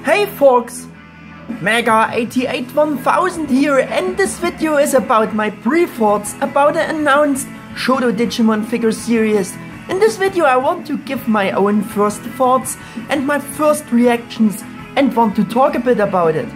Hey folks, Mega881000 here, and this video is about my pre-thoughts about the announced Shodo Digimon Figures series. In this video I want to give my own first thoughts and my first reactions and want to talk a bit about it.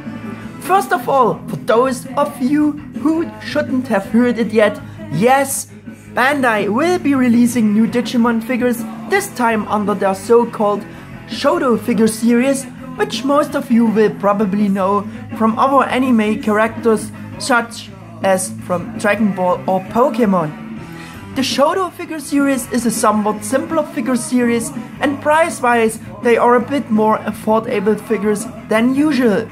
First of all, for those of you who shouldn't have heard it yet, yes, Bandai will be releasing new Digimon figures, this time under their so-called Shodo Figures series, which most of you will probably know from other anime characters such as from Dragon Ball or Pokemon. The Shodo Figure series is a somewhat simpler figure series, and price-wise they are a bit more affordable figures than usual,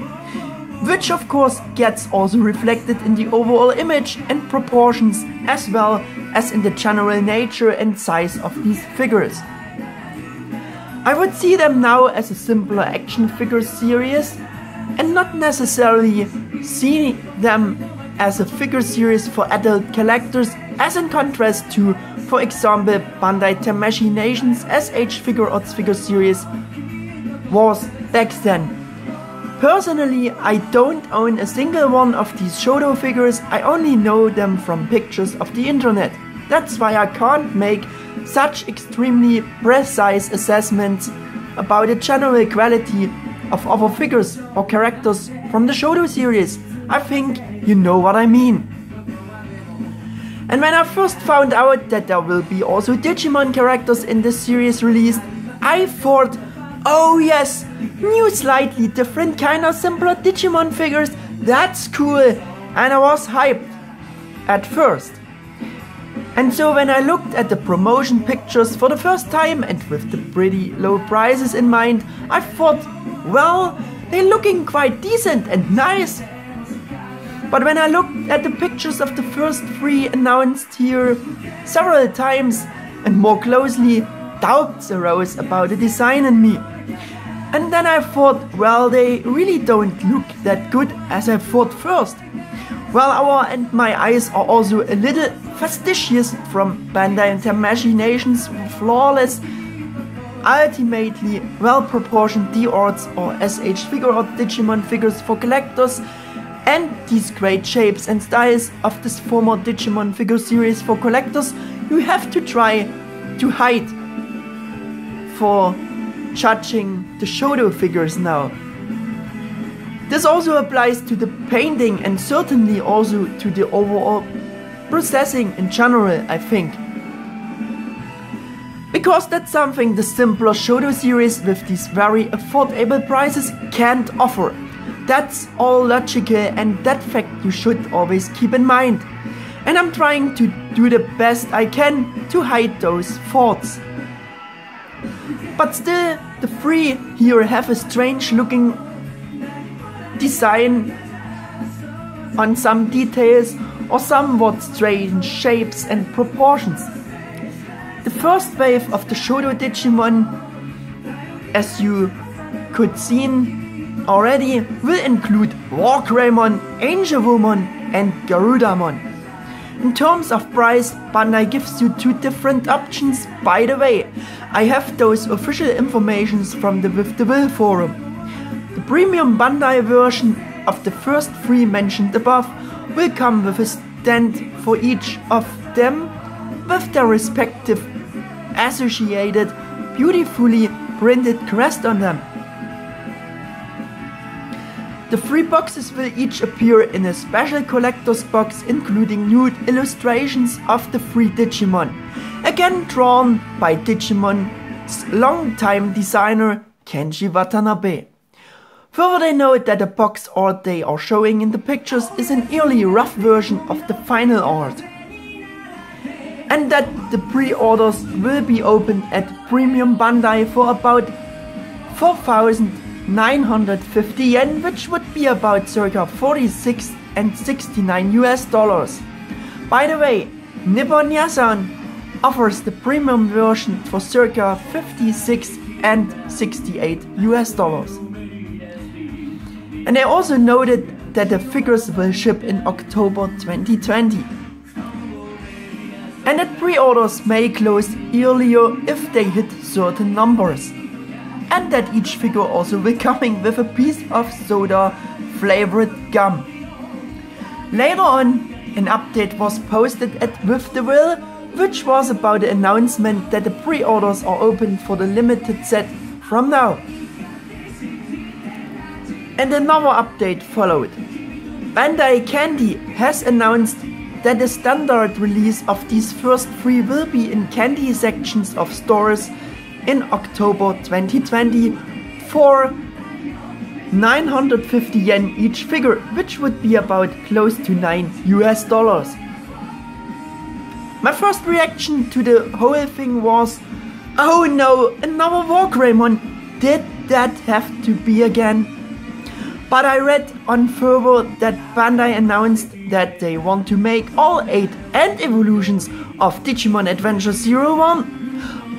which of course gets also reflected in the overall image and proportions, as well as in the general nature and size of these figures. I would see them now as a simpler action figure series and not necessarily see them as a figure series for adult collectors, as in contrast to, for example, Bandai Imagination's SH Figuarts figure series was back then. Personally, I don't own a single one of these Shodo figures, I only know them from pictures of the internet. That's why I can't make such extremely precise assessments about the general quality of other figures or characters from the Shodo series. I think you know what I mean. And when I first found out that there will be also Digimon characters in this series released, I thought, oh yes, new slightly different kind of simpler Digimon figures, that's cool, and I was hyped at first. And so when I looked at the promotion pictures for the first time and with the pretty low prices in mind, I thought, well, they're looking quite decent and nice. But when I looked at the pictures of the first three announced here several times and more closely, doubts arose about the design in me. And then I thought, well, they really don't look that good as I thought first. Well, my eyes are also a little fastidious from Bandai Imagination's flawless, ultimately well-proportioned D-Arts or SH Figuarts Digimon figures for collectors, and these great shapes and styles of this former Digimon figure series for collectors you have to try to hide for judging the Shodo figures now. This also applies to the painting and certainly also to the overall processing in general, I think. Because that's something the simpler Shodo series with these very affordable prices can't offer. That's all logical, and that fact you should always keep in mind. And I'm trying to do the best I can to hide those thoughts. But still, the three here have a strange looking design on some details or somewhat strange shapes and proportions. The first wave of the Shodo Digimon, as you could see already, will include War Greymon, Angel Woman and Garudamon. In terms of price, Bandai gives you two different options. By the way, I have those official informations from the With the Will forum. The premium Bandai version of the first three mentioned above will come with a stand for each of them with their respective associated beautifully printed crest on them. The three boxes will each appear in a special collector's box including nude illustrations of the three Digimon, again drawn by Digimon's longtime designer Kenji Watanabe. Further, they note that the box art they are showing in the pictures is an early rough version of the final art, and that the pre-orders will be opened at Premium Bandai for about 4,950 yen, which would be about circa 46 and 69 US dollars. By the way, Nippon Yasan offers the premium version for circa 56 and 68 US dollars. And they also noted that the figures will ship in October 2020. And that pre-orders may close earlier if they hit certain numbers. and that each figure also will coming with a piece of soda flavored gum. Later on, an update was posted at With the Will, which was about the announcement that the pre-orders are open for the limited set from now. And another update followed. Bandai Candy has announced that the standard release of these first 3 will be in candy sections of stores in October 2020 for 950 yen each figure, which would be about close to $9 US. My first reaction to the whole thing was, oh no, another Wargreymon, did that have to be again? But I read on further that Bandai announced that they want to make all 8 end evolutions of Digimon Adventure 01.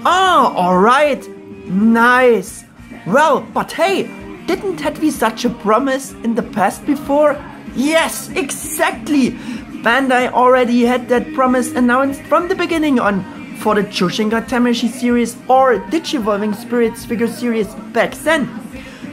Ah, alright, nice. Well, but hey, didn't that be such a promise in the past before? Yes, exactly. Bandai already had that promise announced from the beginning on for the Choshinga Tamashii series or Digivolving Spirits figure series back then.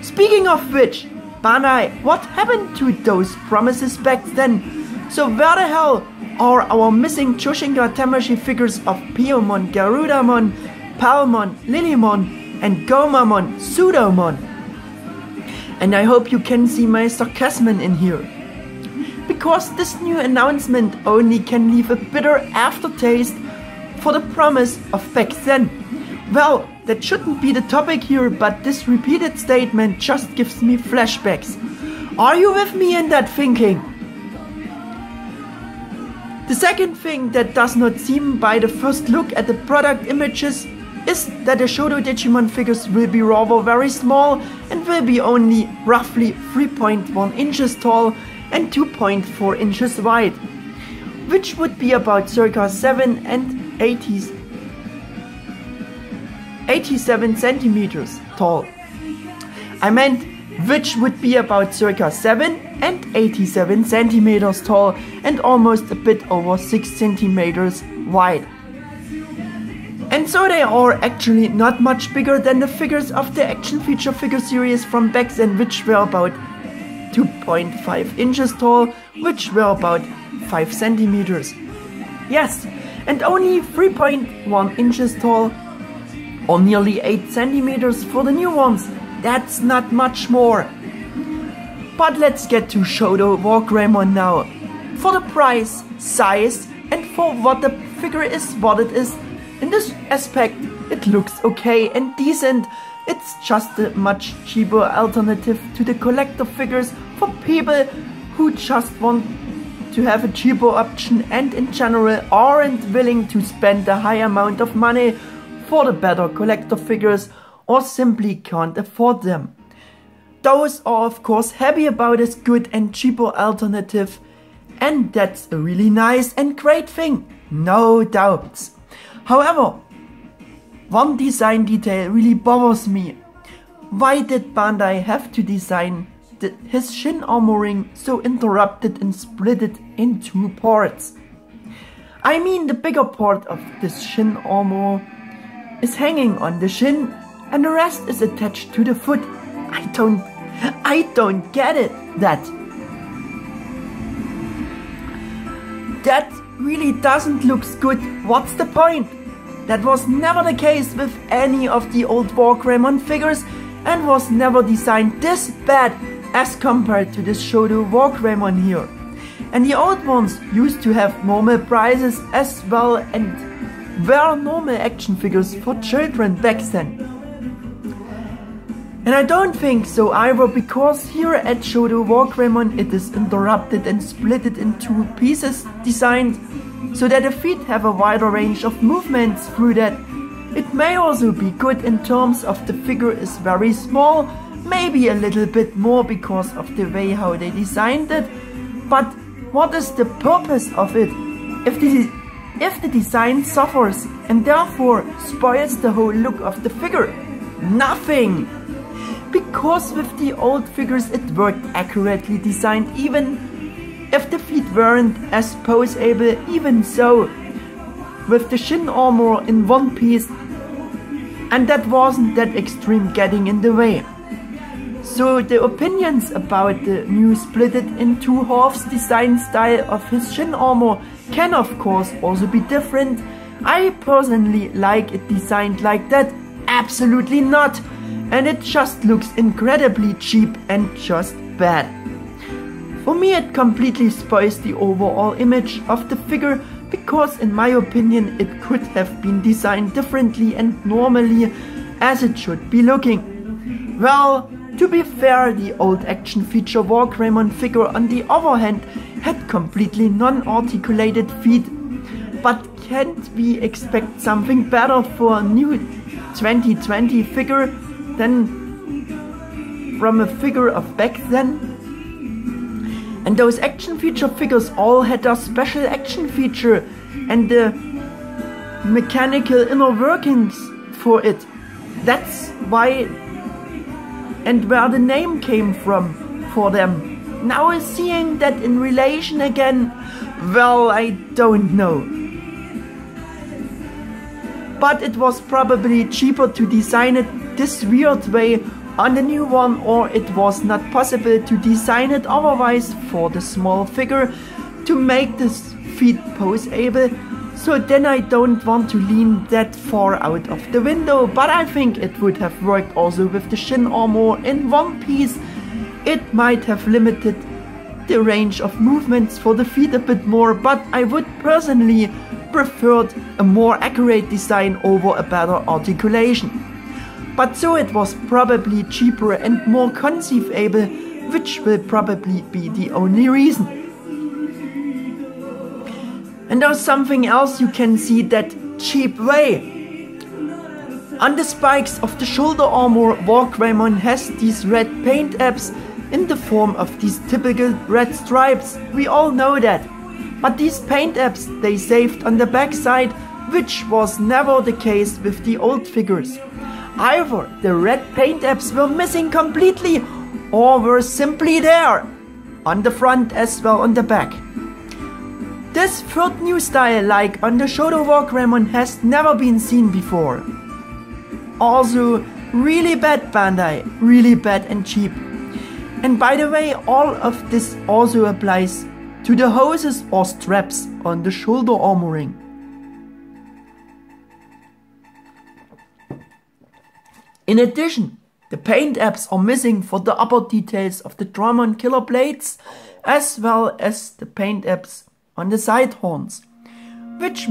Speaking of which, Bandai, what happened to those promises back then? So where the hell are our missing Choshinga Tamashii figures of Piyomon, Garudamon, Palmon, Lilymon and Gomamon, Pseudomon? And I hope you can see my sarcasm in here. Because this new announcement only can leave a bitter aftertaste for the promise of back then. Well, that shouldn't be the topic here, but this repeated statement just gives me flashbacks. Are you with me in that thinking? The second thing that does not seem by the first look at the product images is that the Shodo Digimon figures will be rather very small and will be only roughly 3.1 inches tall and 2.4 inches wide, which would be about circa 7 and 87 centimeters tall. I meant which would be about circa 7 and 87 centimeters tall and almost a bit over 6 centimeters wide. And so they are actually not much bigger than the figures of the action feature figure series from back then, which were about 2.5 inches tall, which were about 5 centimeters. Yes, and only 3.1 inches tall, or nearly 8 centimeters for the new ones. That's not much more. But let's get to Shodo Wargreymon now. For the price, size, and for what the figure is what it is, in this aspect it looks okay and decent. It's just a much cheaper alternative to the collector figures for people who just want to have a cheaper option and in general aren't willing to spend a high amount of money for the better collector figures or simply can't afford them. Those are of course happy about this good and cheaper alternative, and that's a really nice and great thing, no doubts. However, one design detail really bothers me. Why did Bandai have to design his shin armoring so interrupted and split it in 2 parts? I mean, the bigger part of this shin armor is hanging on the shin and the rest is attached to the foot. I don't get it. That really doesn't look good. What's the point? That was never the case with any of the old Wargreymon figures and was never designed this bad as compared to this Shodo Wargreymon here. And the old ones used to have normal prices as well and were normal action figures for children back then. And I don't think so either, because here at Shodo Wargreymon it is interrupted and split in 2 pieces designed so that the feet have a wider range of movements through that. It may also be good in terms of the figure is very small, maybe a little bit more because of the way how they designed it, but what is the purpose of it if the design suffers and therefore spoils the whole look of the figure? Nothing! Because with the old figures it worked accurately designed even if the feet weren't as poseable. Even so, with the shin armor in one piece, and that wasn't that extreme getting in the way. So the opinions about the new split it in two halves design style of his shin armor can of course also be different. I personally like it designed like that, absolutely not, and it just looks incredibly cheap and just bad. For me it completely spoils the overall image of the figure, because in my opinion it could have been designed differently and normally as it should be looking. Well, to be fair, the old action feature Wargreymon figure on the other hand had completely non-articulated feet. But can't we expect something better for a new 2020 figure than from a figure of back then? And those action feature figures all had a special action feature and the mechanical inner workings for it. That's why and where the name came from for them. Now seeing that in relation again, well, I don't know. But it was probably cheaper to design it this weird way on the new one, or it was not possible to design it otherwise for the small figure to make this feet poseable. So then I don't want to lean that far out of the window, but I think it would have worked also with the shin armor in one piece. It might have limited the range of movements for the feet a bit more, but I would personally preferred a more accurate design over a better articulation. But so it was probably cheaper and more conceivable, which will probably be the only reason. And there's something else you can see that cheap way. On the spikes of the shoulder armor, Wargreymon has these red paint apps in the form of these typical red stripes. We all know that. But these paint apps they saved on the backside, which was never the case with the old figures. Either the red paint apps were missing completely or were simply there, on the front as well on the back. This third new style, like on the Shodo Wargreymon, has never been seen before. Also, really bad Bandai, really bad and cheap. And by the way, all of this also applies to the hoses or straps on the shoulder armoring. In addition, the paint apps are missing for the upper details of the Dramon killer blades, as well as the paint apps on the side horns, which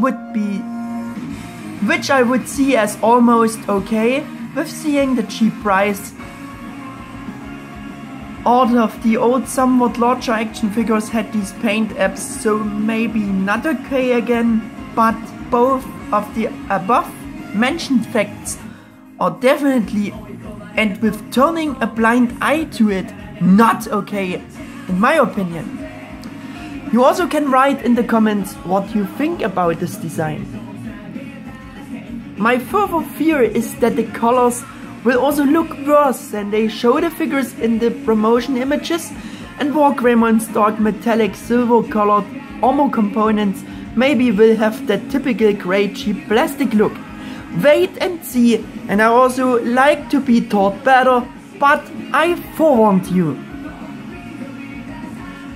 I would see as almost okay with seeing the cheap price. All of the old somewhat larger action figures had these paint apps, so maybe not okay again, but both of the above mentioned facts are definitely, and with turning a blind eye to it, not okay, in my opinion. You also can write in the comments what you think about this design. My further fear is that the colors will also look worse than they show the figures in the promotion images, and Wargreymon's dark metallic silver colored armor components maybe will have that typical grey cheap plastic look. Wait and see, and I also like to be taught better, but I forewarned you.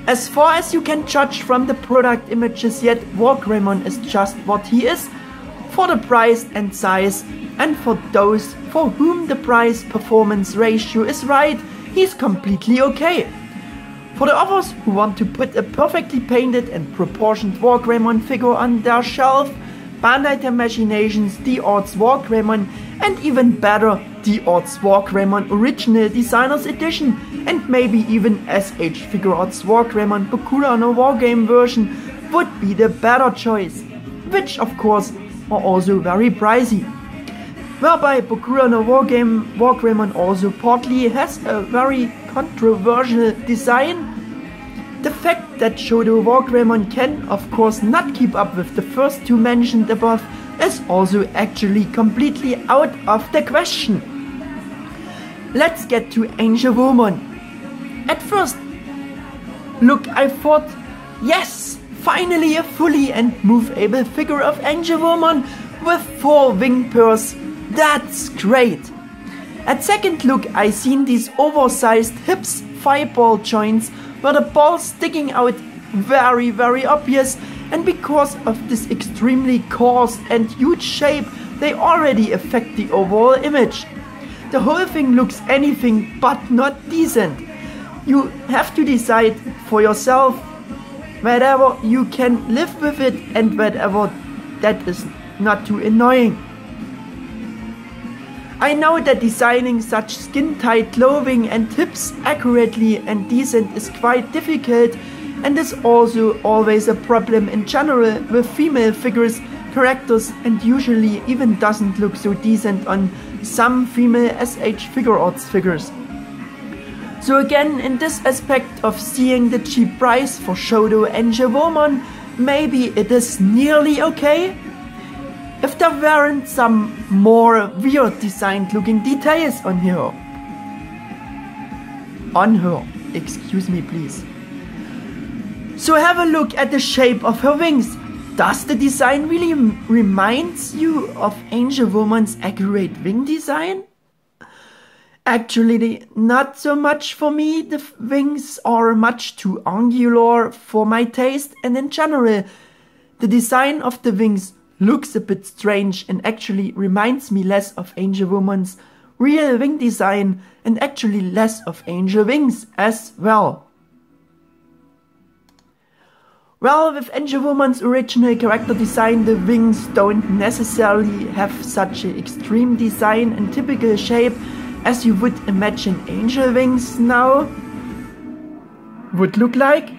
As far as you can judge from the product images yet, Wargreymon is just what he is, for the price and size, and for those for whom the price-performance ratio is right, he's completely okay. For the others who want to put a perfectly painted and proportioned Wargreymon figure on their shelf, Bandai the Machinations The Arts Wargreymon, and even better, The Arts Wargreymon Original Designers Edition, and maybe even SH Figure Arts Wargreymon Bakura no Wargame version would be the better choice, which of course are also very pricey. Whereby Bakura no Wargreymon also partly has a very controversial design. The fact that Shodo Wargreymon can of course not keep up with the first two mentioned above is also actually completely out of the question. Let's get to Angel Woman. At first look I thought, yes, finally a fully and movable figure of Angel Woman with 4 wing pairs That's great! At second look I seen these oversized hips, thigh ball joints where the balls sticking out very obvious, and because of this extremely coarse and huge shape they already affect the overall image. The whole thing looks anything but not decent. You have to decide for yourself whether you can live with it and whether that is not too annoying. I know that designing such skin-tight clothing and hips accurately and decent is quite difficult, and is also always a problem in general with female figures, characters, and usually even doesn't look so decent on some female SH figure arts figures. So again, in this aspect of seeing the cheap price for Shodo Digimon, maybe it is nearly okay. If there weren't some more weird designed looking details on her. Excuse me please. So have a look at the shape of her wings. Does the design really reminds you of Angel Woman's accurate wing design? Actually, not so much for me. The wings are much too angular for my taste, and in general, the design of the wings looks a bit strange and actually reminds me less of Angel Woman's real wing design and actually less of Angel Wings as well. Well, with Angel Woman's original character design, the wings don't necessarily have such an extreme design and typical shape as you would imagine angel wings now would look like.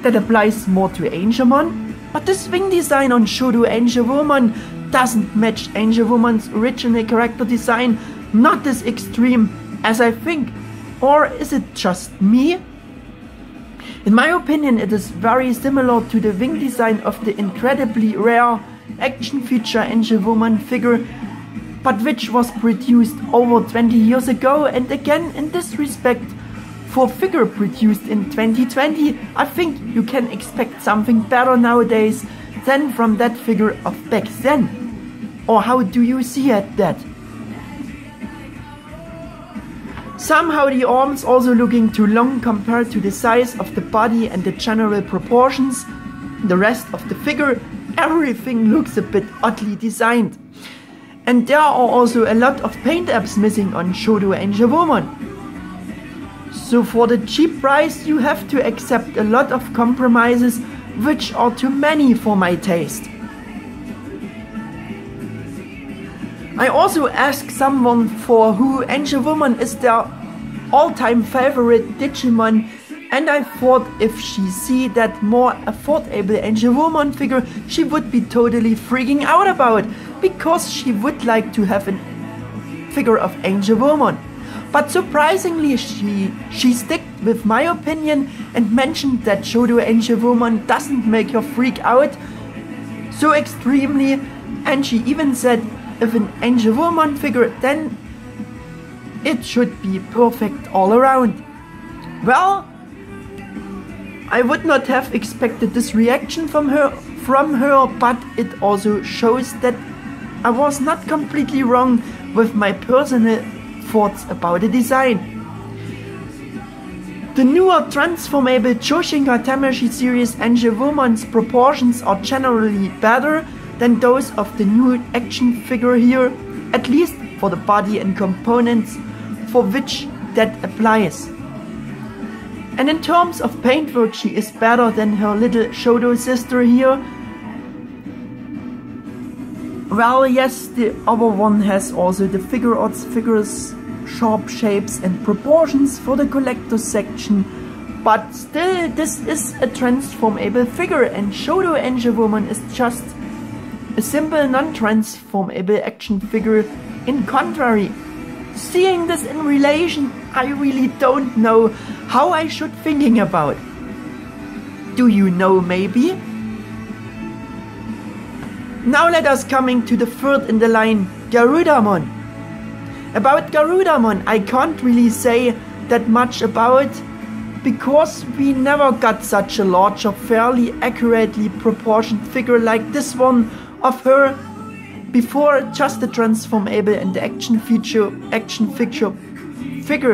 That applies more to Angelmon, but this wing design on Shodo Digimon doesn't match Angel Woman's original character design, not as extreme as I think. Or is it just me? In my opinion, it is very similar to the wing design of the incredibly rare action feature Angel Woman figure, but which was produced over 20 years ago, and again in this respect, for figure produced in 2020, I think you can expect something better nowadays than from that figure of back then. Or how do you see that? Somehow the arms also looking too long compared to the size of the body and the general proportions. The rest of the figure, everything looks a bit oddly designed. And there are also a lot of paint apps missing on Shodo Digimon. So for the cheap price you have to accept a lot of compromises, which are too many for my taste. I also asked someone for who Angel Woman is their all-time favorite Digimon, and I thought if she see that more affordable Angel Woman figure, she would be totally freaking out about, because she would like to have a figure of Angel Woman. But surprisingly she stuck with my opinion and mentioned that Shodo Digimon doesn't make her freak out so extremely, and she even said if an Angel Woman figure, then it should be perfect all around. Well, I would not have expected this reaction from her, but it also shows that I was not completely wrong with my personal thoughts about the design. The newer transformable Choshinka Tamashii series Angel Woman's proportions are generally better than those of the new action figure here, at least for the body and components for which that applies. And in terms of paintwork, she is better than her little Shodo sister here. Well, yes, the other one has also the figure arts figures, sharp shapes and proportions for the collector's section, but still this is a transformable figure, and Shodo Digimon is just a simple non-transformable action figure. In contrary, seeing this in relation, I really don't know how I should thinking about. Do you know maybe? Now let us coming to the third in the line, Garudamon. About Garudamon I can't really say that much about, because we never got such a large or fairly accurately proportioned figure like this one of her, before just the transformable and the action figure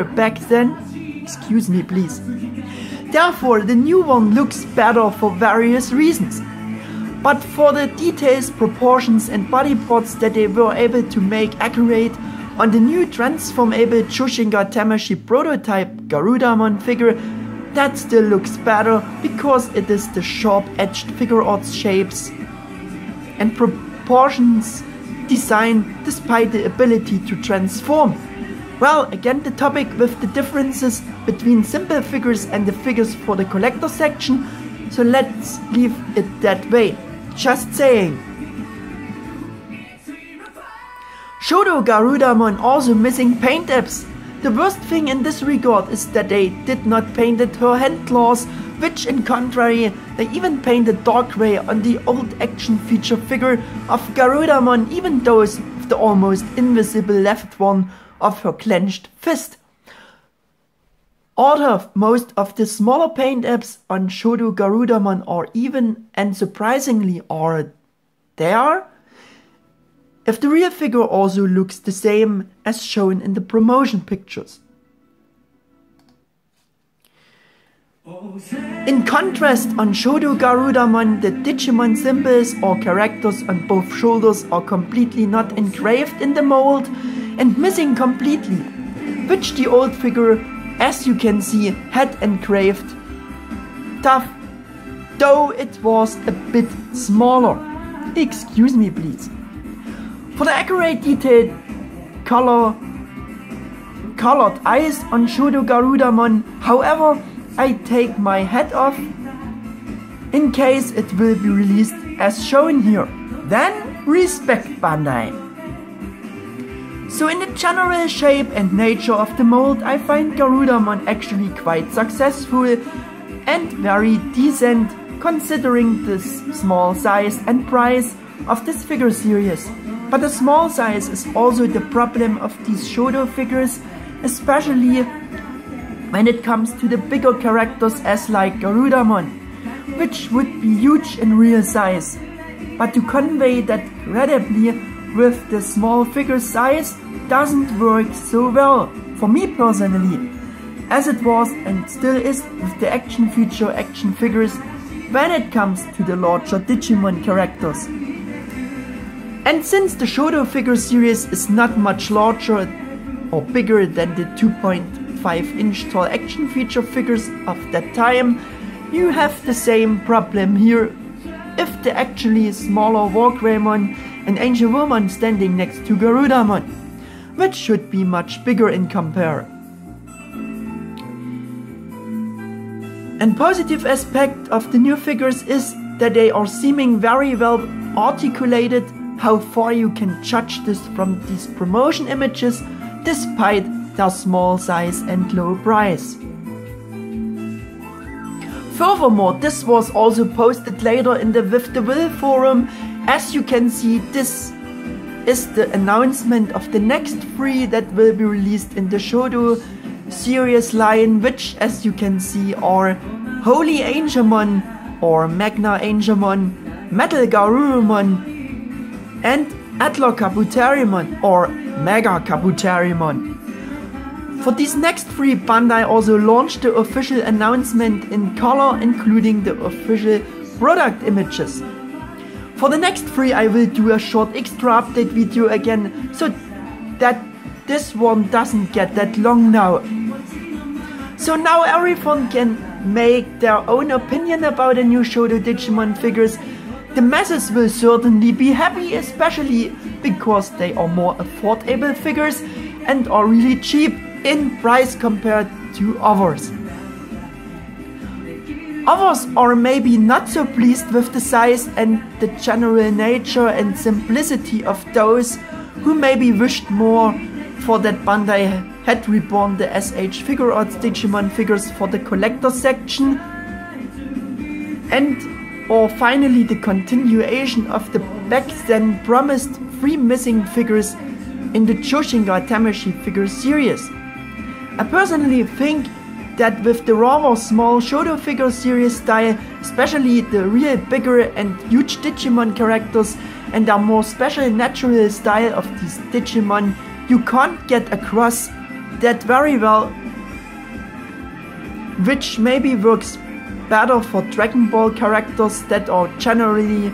back then. Excuse me please. Therefore the new one looks better for various reasons. But for the details, proportions and body parts that they were able to make accurate on the new transformable Choshinga Tamashi prototype Garudamon figure, that still looks better because it is the sharp-edged figure arts shapes and proportions design despite the ability to transform. Well, again the topic with the differences between simple figures and the figures for the collector section, so let's leave it that way. Just saying. Shodo Garudamon also missing paint apps. The worst thing in this regard is that they did not painted her hand claws, which in contrary, they even painted dark grey on the old action feature figure of Garudamon, even those with the almost invisible left one of her clenched fist. Most of the smaller paint apps on Shodo Garudamon are even, and surprisingly are there, if the real figure also looks the same as shown in the promotion pictures. In contrast, on Shodo Garudamon, the Digimon symbols or characters on both shoulders are completely not engraved in the mold and missing completely, which the old figure, as you can see, had engraved tough, though it was a bit smaller. Excuse me please. For the accurate detailed colored eyes on Shodo Garudamon, however, I take my hat off in case it will be released as shown here. Then respect Bandai. So in the general shape and nature of the mold, I find Garudamon actually quite successful and very decent considering this small size and price of this figure series. But the small size is also the problem of these Shodo figures, especially when it comes to the bigger characters as like Garudamon, which would be huge in real size. But to convey that credibly with the small figure size doesn't work so well, for me personally, as it was and still is with the action feature action figures when it comes to the larger Digimon characters. And since the Shodo figure series is not much larger or bigger than the 2.5-inch tall action feature figures of that time, you have the same problem here if the actually smaller Wargreymon and Angel Woman standing next to Garudamon, which should be much bigger in compare. An positive aspect of the new figures is that they are seeming very well articulated. How far you can judge this from these promotion images despite their small size and low price. Furthermore, this was also posted later in the With the Will forum. As you can see, this is the announcement of the next 3 that will be released in the Shodo series line, which as you can see are Holy Angelmon or Magna Angelmon, Metal Garurumon and Adler Kabuterimon or Mega Kabuterimon. For these next 3, Bandai also launched the official announcement in color, including the official product images. For the next 3 I will do a short extra update video again, so that this one doesn't get that long now. So now everyone can make their own opinion about the new Shodo Digimon figures. The masses will certainly be happy, especially because they are more affordable figures and are really cheap in price compared to others. Others are maybe not so pleased with the size and the general nature and simplicity of those who maybe wished more for that Bandai had reborn the SH Figure Arts Digimon figures for the collector section, and or finally the continuation of the back then promised 3 missing figures in the Choshinga Tamashi figure series. I personally think that with the rather small Shodo figure series style, especially the real bigger and huge Digimon characters and a more special natural style of these Digimon you can't get across that very well, which maybe works better for Dragon Ball characters that are generally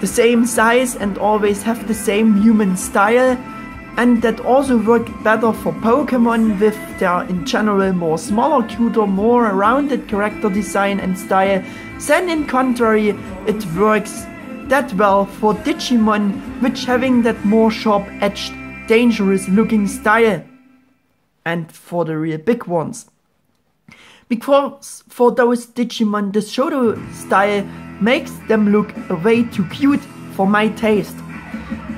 the same size and always have the same human style, and that also work better for Pokemon with their in general more smaller, cuter, more rounded character design and style. Then in contrary, it works that well for Digimon, which having that more sharp-edged, dangerous looking style, and for the real big ones. Because for those Digimon, the Shodo style makes them look way too cute for my taste.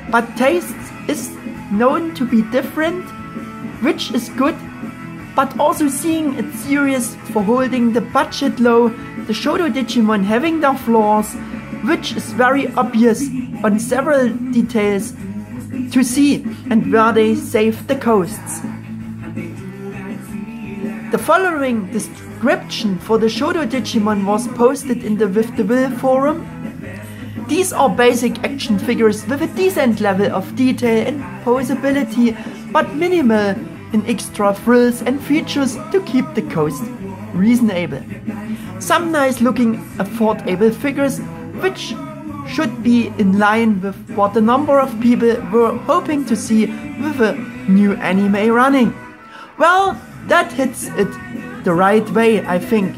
But taste is known to be different, which is good, but also seeing it serious for holding the budget low, the Shodo Digimon having their flaws, which is very obvious on several details to see and where they save the coasts. The following description for the Shodo Digimon was posted in the With the Will forum. These are basic action figures with a decent level of detail and posability, but minimal in extra frills and features to keep the cost reasonable. Some nice looking affordable figures, which should be in line with what a number of people were hoping to see with a new anime running. Well, that hits it the right way, I think.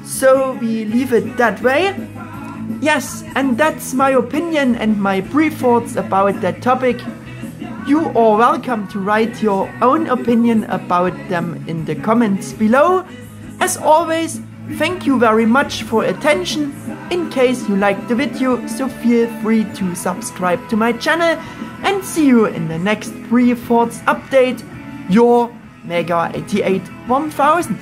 So we leave it that way. Yes, and that's my opinion and my brief thoughts about that topic. You are welcome to write your own opinion about them in the comments below. As always, thank you very much for attention. In case you liked the video, so feel free to subscribe to my channel, and see you in the next brief thoughts update. Your Mega 88 1000.